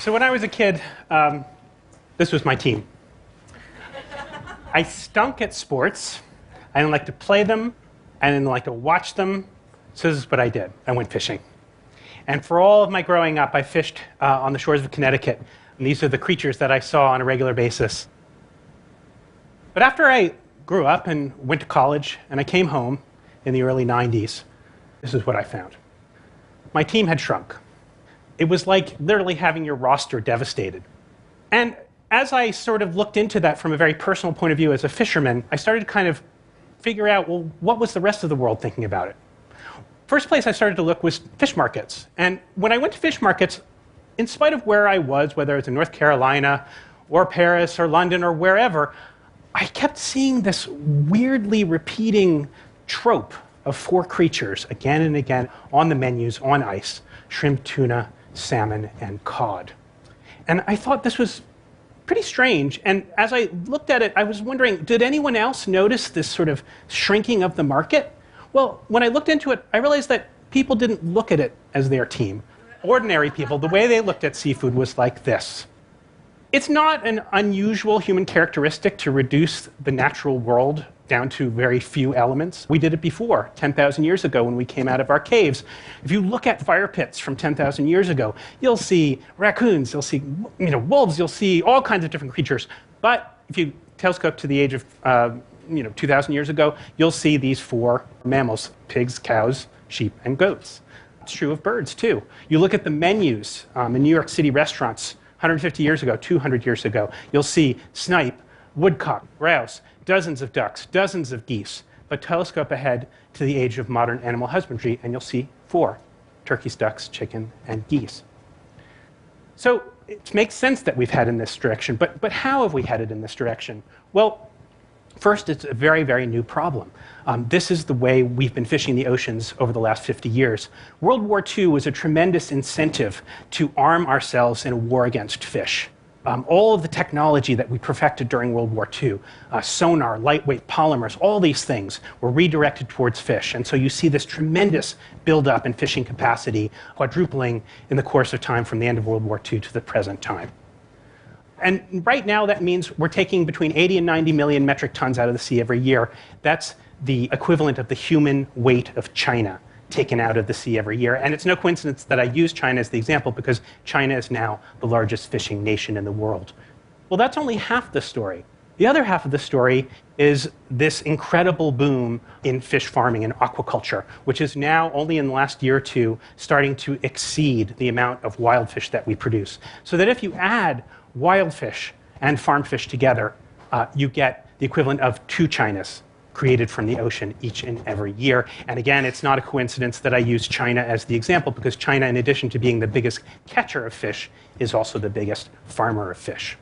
So when I was a kid, this was my team. I stunk at sports. I didn't like to play them. I didn't like to watch them. So this is what I did. I went fishing. And for all of my growing up, I fished on the shores of Connecticut. And these are the creatures that I saw on a regular basis. But after I grew up and went to college, and I came home in the early 90s, this is what I found. My team had shrunk. It was like literally having your roster devastated. And as I sort of looked into that from a very personal point of view as a fisherman, I started to kind of figure out, well, what was the rest of the world thinking about it? First place I started to look was fish markets. And when I went to fish markets, in spite of where I was, whether it's in North Carolina or Paris or London or wherever, I kept seeing this weirdly repeating trope of four creatures again and again on the menus on ice: shrimp, tuna, salmon, and cod. And I thought this was pretty strange. And as I looked at it, I was wondering, did anyone else notice this sort of shrinking of the market? Well, when I looked into it, I realized that people didn't look at it as their team. Ordinary people, the way they looked at seafood was like this. It's not an unusual human characteristic to reduce the natural world down to very few elements. We did it before, 10,000 years ago when we came out of our caves. If you look at fire pits from 10,000 years ago, you'll see raccoons, you'll see wolves, you'll see all kinds of different creatures. But if you telescope to the age of 2,000 years ago, you'll see these four mammals: pigs, cows, sheep, and goats. It's true of birds, too. You look at the menus in New York City restaurants 150 years ago, 200 years ago, you'll see snipe, woodcock, grouse, dozens of ducks, dozens of geese. But telescope ahead to the age of modern animal husbandry, and you'll see four: turkeys, ducks, chicken, and geese. So it makes sense that we've headed in this direction, but how have we headed in this direction? Well, first, it's a very, very new problem. This is the way we've been fishing the oceans over the last 50 years. World War II was a tremendous incentive to arm ourselves in a war against fish. All of the technology that we perfected during World War II, sonar, lightweight polymers, all these things were redirected towards fish. And so you see this tremendous buildup in fishing capacity, quadrupling in the course of time from the end of World War II to the present time. And right now, that means we're taking between 80 and 90 million metric tons out of the sea every year. That's the equivalent of the human weight of China taken out of the sea every year. And it's no coincidence that I use China as the example, because China is now the largest fishing nation in the world. Well, that's only half the story. The other half of the story is this incredible boom in fish farming and aquaculture, which is now, only in the last year or two, starting to exceed the amount of wild fish that we produce. So that if you add wild fish and farmed fish together, you get the equivalent of 2 Chinas created from the ocean each and every year. And again, it's not a coincidence that I use China as the example, because China, in addition to being the biggest catcher of fish, is also the biggest farmer of fish.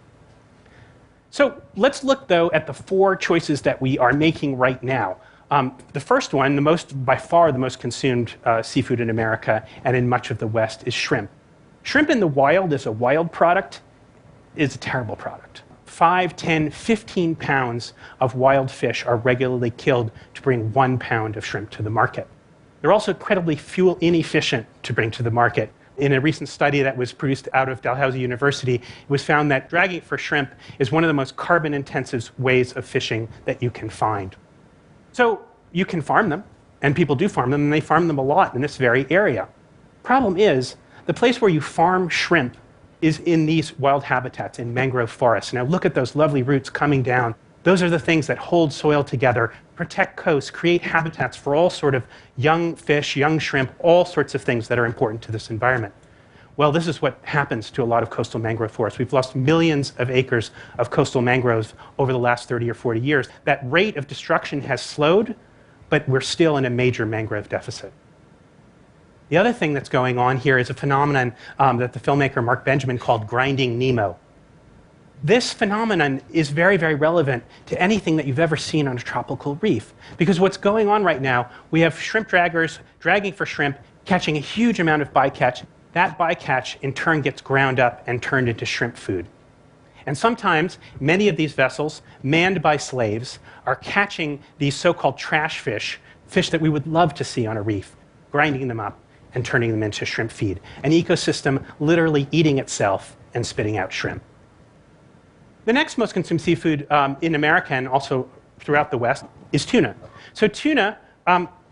So let's look, though, at the 4 choices that we are making right now. The first one, by far the most consumed seafood in America and in much of the West, is shrimp. Shrimp in the wild is a wild product. Is a terrible product. 5, 10, 15 pounds of wild fish are regularly killed to bring 1 pound of shrimp to the market. They're also incredibly fuel inefficient to bring to the market. In a recent study that was produced out of Dalhousie University, it was found that dragging for shrimp is one of the most carbon-intensive ways of fishing that you can find. So you can farm them, and people do farm them, and they farm them a lot in this very area. Problem is, the place where you farm shrimp is in these wild habitats, in mangrove forests. Now look at those lovely roots coming down. Those are the things that hold soil together, protect coasts, create habitats for all sort of young fish, young shrimp, all sorts of things that are important to this environment. Well, this is what happens to a lot of coastal mangrove forests. We've lost millions of acres of coastal mangroves over the last 30 or 40 years. That rate of destruction has slowed, but we're still in a major mangrove deficit. The other thing that's going on here is a phenomenon that the filmmaker Mark Benjamin called grinding Nemo. This phenomenon is very, very relevant to anything that you've ever seen on a tropical reef. Because what's going on right now, we have shrimp draggers dragging for shrimp, catching a huge amount of bycatch. That bycatch, in turn, gets ground up and turned into shrimp food. And sometimes, many of these vessels, manned by slaves, are catching these so-called trash fish, fish that we would love to see on a reef, grinding them up and turning them into shrimp feed. An ecosystem literally eating itself and spitting out shrimp. The next most consumed seafood in America and also throughout the West is tuna. So tuna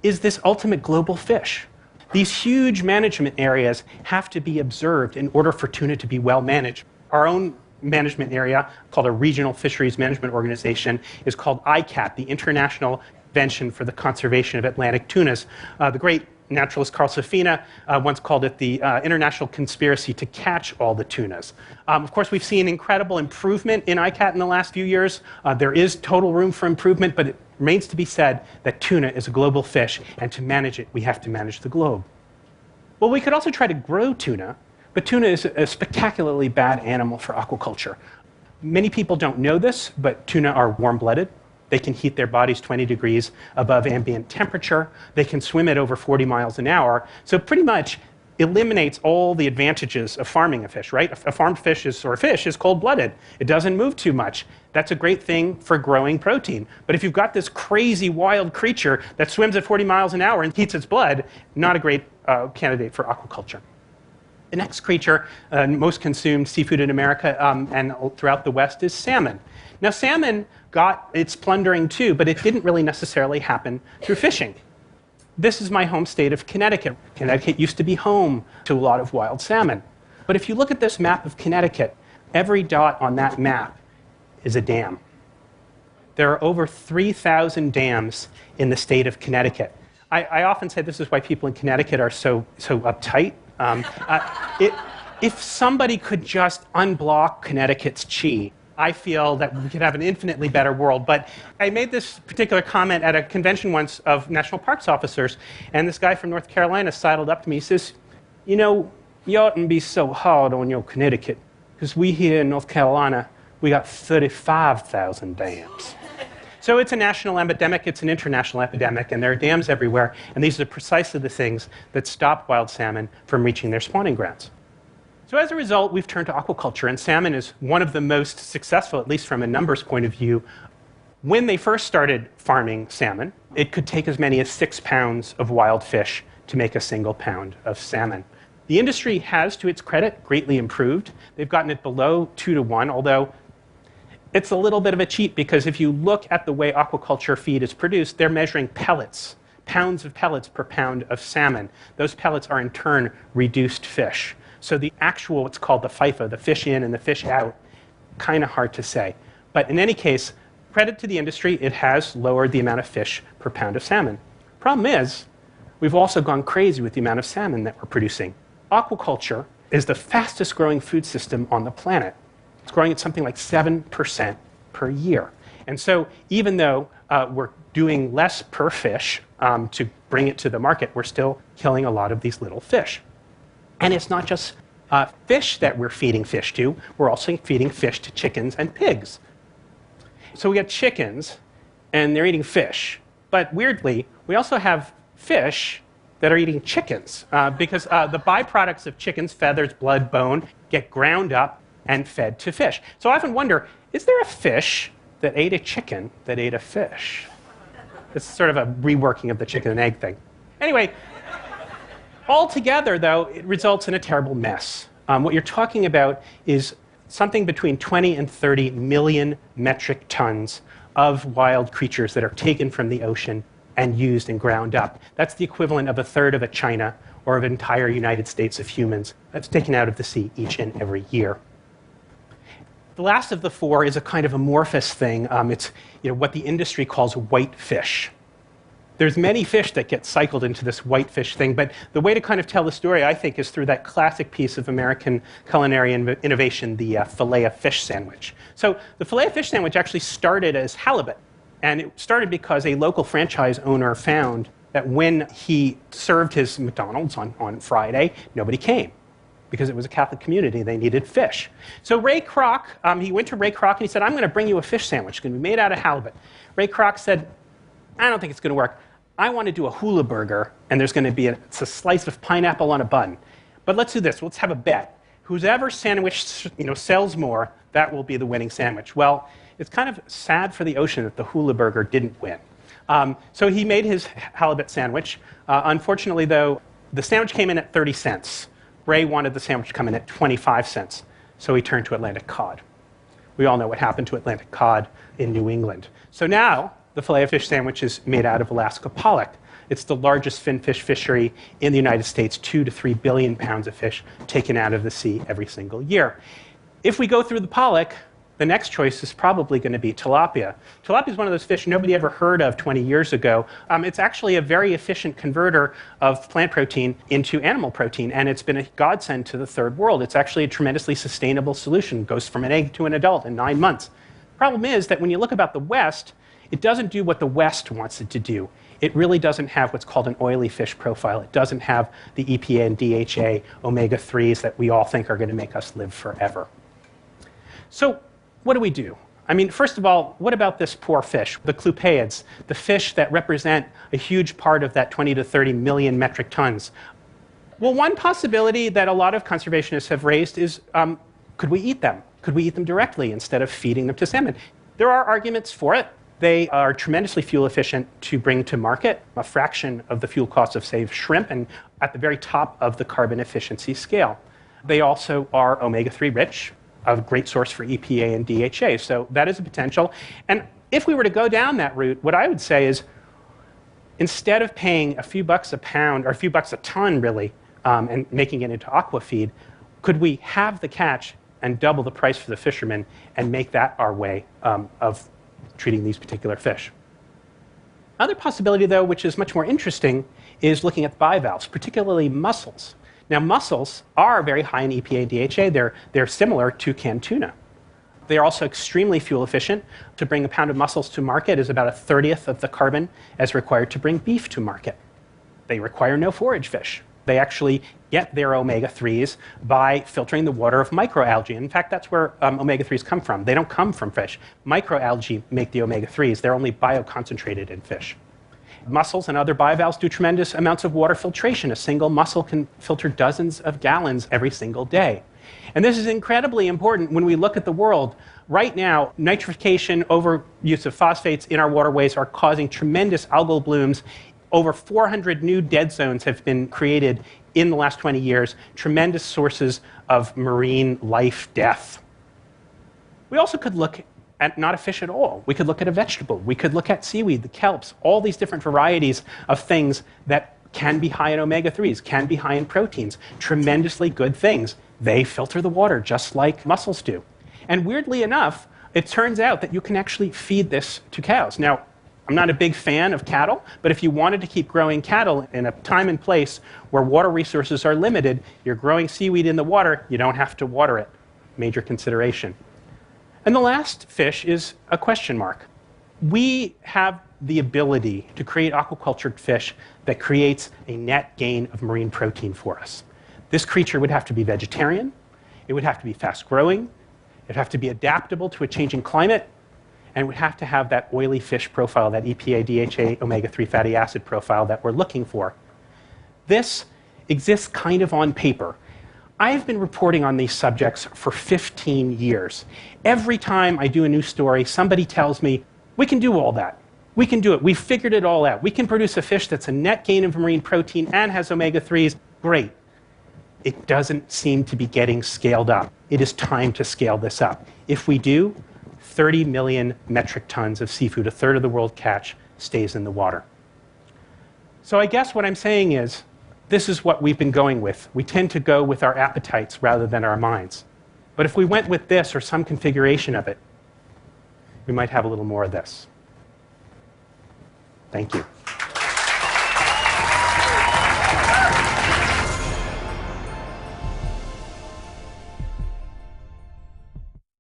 is this ultimate global fish. These huge management areas have to be observed in order for tuna to be well managed. Our own management area, called a Regional Fisheries Management Organization, is called ICAT, the International Convention for the Conservation of Atlantic Tunas. The great naturalist Carl Safina once called it the international conspiracy to catch all the tunas. Of course, we've seen incredible improvement in ICAT in the last few years. There is total room for improvement, but it remains to be said that tuna is a global fish, and to manage it, we have to manage the globe. Well, we could also try to grow tuna, but tuna is a spectacularly bad animal for aquaculture. Many people don't know this, but tuna are warm-blooded. They can heat their bodies 20 degrees above ambient temperature. They can swim at over 40 miles an hour. So pretty much eliminates all the advantages of farming a fish, right? A farmed fish is cold-blooded. It doesn't move too much. That's a great thing for growing protein. But if you've got this crazy wild creature that swims at 40 miles an hour and heats its blood, not a great candidate for aquaculture. The next creature, most consumed seafood in America and throughout the West, is salmon. Now, salmon got its plundering too, but it didn't really necessarily happen through fishing. This is my home state of Connecticut. Connecticut used to be home to a lot of wild salmon. But if you look at this map of Connecticut, every dot on that map is a dam. There are over 3,000 dams in the state of Connecticut. I often say this is why people in Connecticut are so uptight. If somebody could just unblock Connecticut's chi, I feel that we could have an infinitely better world. But I made this particular comment at a convention once of national parks officers, and this guy from North Carolina sidled up to me. He says, you know, you oughtn't be so hard on your Connecticut, because we here in North Carolina, we got 35,000 dams. So it's a national epidemic, it's an international epidemic, and there are dams everywhere, and these are precisely the things that stop wild salmon from reaching their spawning grounds. So as a result, we've turned to aquaculture, and salmon is one of the most successful, at least from a numbers point of view. When they first started farming salmon, it could take as many as 6 pounds of wild fish to make a single pound of salmon. The industry has, to its credit, greatly improved. They've gotten it below 2 to 1, although it's a little bit of a cheat, because if you look at the way aquaculture feed is produced, they're measuring pellets, pounds of pellets per pound of salmon. Those pellets are in turn reduced fish. So the actual, what's called the FIFO, the fish in and the fish out, kind of hard to say. But in any case, credit to the industry, it has lowered the amount of fish per pound of salmon. Problem is, we've also gone crazy with the amount of salmon that we're producing. Aquaculture is the fastest growing food system on the planet. It's growing at something like 7% per year. And so even though we're doing less per fish to bring it to the market, we're still killing a lot of these little fish. And it's not just fish that we're feeding fish to, we're also feeding fish to chickens and pigs. So we got chickens, and they're eating fish. But weirdly, we also have fish that are eating chickens, because the byproducts of chickens, feathers, blood, bone, get ground up and fed to fish. So I often wonder, is there a fish that ate a chicken that ate a fish? It's sort of a reworking of the chicken and egg thing. Anyway, altogether, though, it results in a terrible mess. What you're talking about is something between 20 and 30 million metric tons of wild creatures that are taken from the ocean and used and ground up. That's the equivalent of a third of a China or of an entire United States of humans that's taken out of the sea each and every year. The last of the four is a kind of amorphous thing. It's what the industry calls white fish. There's many fish that get cycled into this white fish thing, but the way to kind of tell the story, I think, is through that classic piece of American culinary innovation, the Filet-O-Fish sandwich. So the Filet-O-Fish sandwich actually started as halibut, and it started because a local franchise owner found that when he served his McDonald's on Friday, nobody came, because it was a Catholic community. They needed fish. So Ray Kroc, he went to Ray Kroc and he said, I'm going to bring you a fish sandwich. It's going to be made out of halibut. Ray Kroc said, I don't think it's going to work. I want to do a hula burger, and there's going to be a slice of pineapple on a bun. But let's do this. Let's have a bet. Whoever sandwich sells more, that will be the winning sandwich. Well, it's kind of sad for the ocean that the hula burger didn't win. So he made his halibut sandwich. Unfortunately, though, the sandwich came in at 30 cents. Ray wanted the sandwich to come in at 25 cents. So we turned to Atlantic cod. We all know what happened to Atlantic cod in New England. So now the Filet-O-Fish sandwich is made out of Alaska pollock. It's the largest finfish fishery in the United States, 2 to 3 billion pounds of fish taken out of the sea every single year. If we go through the pollock, the next choice is probably going to be tilapia. Tilapia is one of those fish nobody ever heard of 20 years ago. It's actually a very efficient converter of plant protein into animal protein, and it's been a godsend to the third world. It's actually a tremendously sustainable solution. It goes from an egg to an adult in 9 months. The problem is that when you look about the West, it doesn't do what the West wants it to do. It really doesn't have what's called an oily fish profile. It doesn't have the EPA and DHA omega-3s that we all think are going to make us live forever. So what do we do? I mean, first of all, what about this poor fish, the clupeids, the fish that represent a huge part of that 20 to 30 million metric tons? Well, one possibility that a lot of conservationists have raised is, could we eat them? Could we eat them directly instead of feeding them to salmon? There are arguments for it. They are tremendously fuel efficient to bring to market, a fraction of the fuel costs of, say, shrimp, and at the very top of the carbon efficiency scale. They also are omega-3 rich, a great source for EPA and DHA, so that is a potential. And if we were to go down that route, what I would say is, instead of paying a few bucks a pound, or a few bucks a ton, really, and making it into aqua feed, could we have the catch and double the price for the fishermen and make that our way of treating these particular fish? Other possibility, though, which is much more interesting, is looking at the bivalves, particularly mussels. Now, mussels are very high in EPA and DHA. They're similar to canned tuna. They are also extremely fuel efficient. To bring a pound of mussels to market is about 1/30th of the carbon as required to bring beef to market. They require no forage fish. They actually get their omega-3s by filtering the water of microalgae. In fact, that's where omega-3s come from. They don't come from fish. Microalgae make the omega-3s. They're only bioconcentrated in fish. Mussels and other bivalves do tremendous amounts of water filtration. A single mussel can filter dozens of gallons every single day. And this is incredibly important when we look at the world. Right now, nitrification, overuse of phosphates in our waterways are causing tremendous algal blooms. Over 400 new dead zones have been created in the last 20 years, tremendous sources of marine life death. We also could look at not a fish at all. We could look at a vegetable. We could look at seaweed, the kelps, all these different varieties of things that can be high in omega-3s, can be high in proteins, tremendously good things. They filter the water just like mussels do. And weirdly enough, it turns out that you can actually feed this to cows. Now, I'm not a big fan of cattle, but if you wanted to keep growing cattle in a time and place where water resources are limited, you're growing seaweed in the water, you don't have to water it. Major consideration. And the last fish is a question mark. We have the ability to create aquacultured fish that creates a net gain of marine protein for us. This creature would have to be vegetarian, it would have to be fast-growing, it would have to be adaptable to a changing climate, and it would have to have that oily fish profile, that EPA, DHA, omega-3 fatty acid profile that we're looking for. This exists kind of on paper. I've been reporting on these subjects for 15 years. Every time I do a new story, somebody tells me, we can do all that. We can do it. We've figured it all out. We can produce a fish that's a net gain of marine protein and has omega-3s. Great. It doesn't seem to be getting scaled up. It is time to scale this up. If we do, 30 million metric tons of seafood, a third of the world catch, stays in the water. So I guess what I'm saying is, this is what we've been going with. We tend to go with our appetites rather than our minds. But if we went with this or some configuration of it, we might have a little more of this. Thank you.